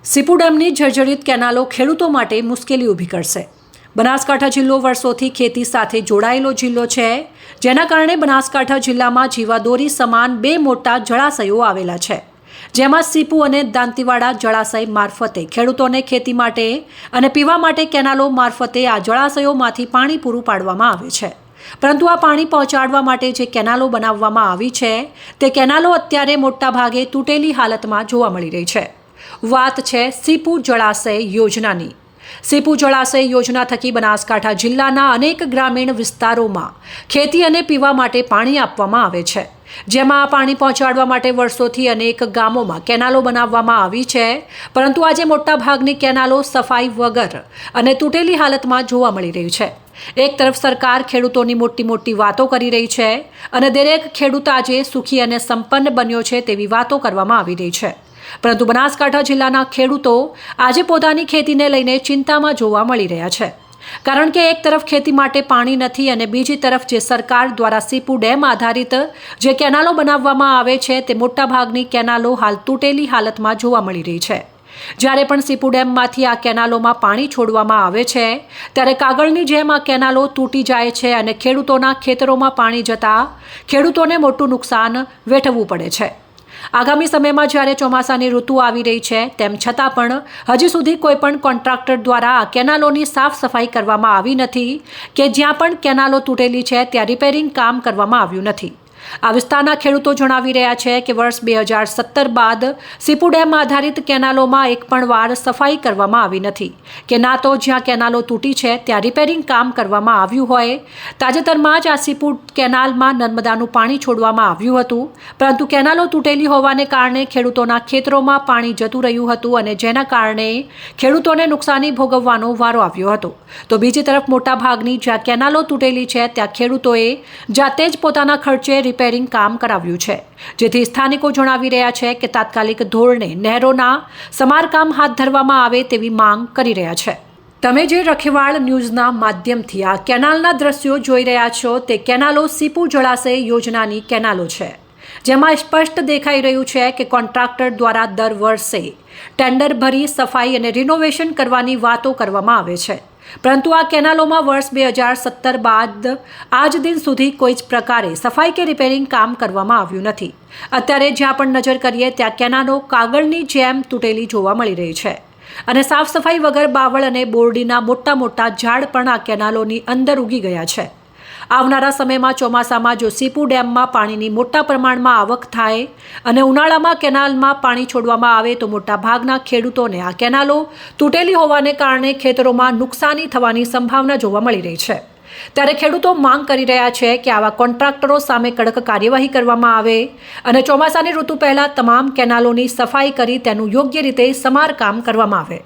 સીપુ ડેમની જર્જરિત કેનાલો ખેડૂતો માટે મુશ્કેલી ઊભી કરશે। બનાસકાંઠા જિલ્લો વર્ષોથી ખેતી સાથે જોડાયેલો જિલ્લો છે, જેના કારણે બનાસકાંઠા જિલ્લામાં જીવાદોરી સમાન બે મોટા જળાશયો આવેલા છે, જેમાં સીપુ અને દાંતીવાડા જળાશય મારફતે ખેડૂતોને ખેતી માટે અને પીવા માટે કેનાલો મારફતે આ જળાશયોમાંથી પાણી પૂરું પાડવામાં આવે છે। પરંતુ આ પાણી પહોંચાડવા માટે જે કેનાલો બનાવવામાં આવી છે, તે કેનાલો અત્યારે મોટાભાગે તૂટેલી હાલતમાં જોવા મળી રહી છે। વાત છે સીપુ જળાશય યોજનાની। સીપુ જળાશય યોજના થકી બનાસકાંઠા જિલ્લાના અનેક ગ્રામીણ વિસ્તારોમાં ખેતી અને પીવા માટે પાણી આપવામાં આવે છે, જેમાં આ પાણી પહોંચાડવા માટે વર્ષોથી અનેક ગામોમાં કેનાલો બનાવવામાં આવી છે, પરંતુ આજે મોટાભાગની કેનાલો સફાઈ વગર અને તૂટેલી હાલતમાં જોવા મળી રહી છે। એક તરફ સરકાર ખેડૂતોની મોટી મોટી વાતો કરી રહી છે અને દરેક ખેડૂત આજે સુખી અને સંપન્ન બન્યો છે તેવી વાતો કરવામાં આવી રહી છે, પરંતુ બનાસકાંઠા જિલ્લાના ખેડૂતો આજે પોતાની ખેતીને લઈને ચિંતામાં જોવા મળી રહ્યા છે, કારણ કે એક તરફ ખેતી માટે પાણી નથી અને બીજી તરફ જે સરકાર દ્વારા સીપુ ડેમ આધારિત જે કેનાલો બનાવવામાં આવે છે, તે મોટાભાગની કેનાલો હાલ તૂટેલી હાલતમાં જોવા મળી રહી છે। જ્યારે પણ સીપુ ડેમમાંથી આ કેનાલોમાં પાણી છોડવામાં આવે છે, ત્યારે કાગળની જેમ આ કેનાલો તૂટી જાય છે અને ખેડૂતોના ખેતરોમાં પાણી જતાં ખેડૂતોને મોટું નુકસાન વેઠવવું પડે છે। આગામી સમયમાં જ્યારે ચોમાસાની ઋતુ આવી રહી છે, તેમ છતાં પણ હજી સુધી કોઈ પણ કોન્ટ્રાક્ટર દ્વારા આ કેનાલોની સાફ સફાઈ કરવામાં આવી નથી કે જ્યાં પણ કેનાલો તૂટેલી છે ત્યાં રિપેરિંગ કામ કરવામાં આવ્યું નથી। આ વિસ્તારના ખેડૂતો જણાવી રહ્યા છે કે વર્ષ 2017 બાદ સીપુ ડેમ આધારિત કેનાલોમાં એક પણ વાર સફાઈ કરવામાં આવી નથી કે ના તો જ્યાં કેનાલો તૂટી છે ત્યાં રિપેરિંગ કામ કરવામાં આવ્યું હોય। તાજેતરમાં જ આ સીપુ કેનાલમાં નર્મદાનું પાણી છોડવામાં આવ્યું હતું, પરંતુ કેનાલો તૂટેલી હોવાને કારણે ખેડૂતોના ખેતરોમાં પાણી જતું રહ્યું હતું અને જેના કારણે ખેડૂતોને નુકસાની ભોગવવાનો વારો આવ્યો હતો। તો બીજી તરફ મોટાભાગની જ્યાં કેનાલો તૂટેલી છે ત્યાં ખેડૂતોએ જાતે જ પોતાના ખર્ચે રિપેરિંગ કામ કરાવ્યું છે, જેથી સ્થાનિકો જણાવી રહ્યા છે કે તાત્કાલિક ધોરણે નહેરોના સમારકામ હાથ ધરવામાં આવે તેવી માંગ કરી રહ્યા છે। તમે જે રખેવાળ ન્યૂઝના માધ્યમથી આ કેનાલના દ્રશ્યો જોઈ રહ્યા છો, તે કેનાલો સીપુ જળાશય યોજનાની કેનાલો છે, જેમાં સ્પષ્ટ દેખાઈ રહ્યું છે કે કોન્ટ્રાક્ટર દ્વારા દર વર્ષે ટેન્ડર ભરી સફાઈ અને રિનોવેશન કરવાની વાતો કરવામાં આવે છે, પરંતુ આ કેનાલોમાં વર્ષ 2017 બાદ આજ દિન સુધી કોઈ જ પ્રકારે સફાઈ કે રિપેરિંગ કામ કરવામાં આવ્યું નથી। અત્યારે જ્યાં પણ નજર કરીએ ત્યાં કેનાલો કાગળની જેમ તૂટેલી જોવા મળી રહી છે અને સાફ સફાઈ વગર બાવળ અને બોરડીના મોટા મોટા ઝાડ પણ આ કેનાલોની અંદર ઉગી ગયા છે। આવનારા સમયમાં ચોમાસામાં જો સીપુ ડેમમાં પાણીની મોટા પ્રમાણમાં આવક થાય અને ઉનાળામાં કેનાલમાં પાણી છોડવામાં આવે તો મોટાભાગના ખેડૂતોને આ કેનાલો તૂટેલી હોવાને કારણે ખેતરોમાં નુકસાની થવાની સંભાવના જોવા મળી રહી છે। ત્યારે ખેડૂતો માંગ કરી રહ્યા છે કે આવા કોન્ટ્રાક્ટરો સામે કડક કાર્યવાહી કરવામાં આવે અને ચોમાસાની ઋતુ પહેલાં તમામ કેનાલોની સફાઈ કરી તેનું યોગ્ય રીતે સમારકામ કરવામાં આવે।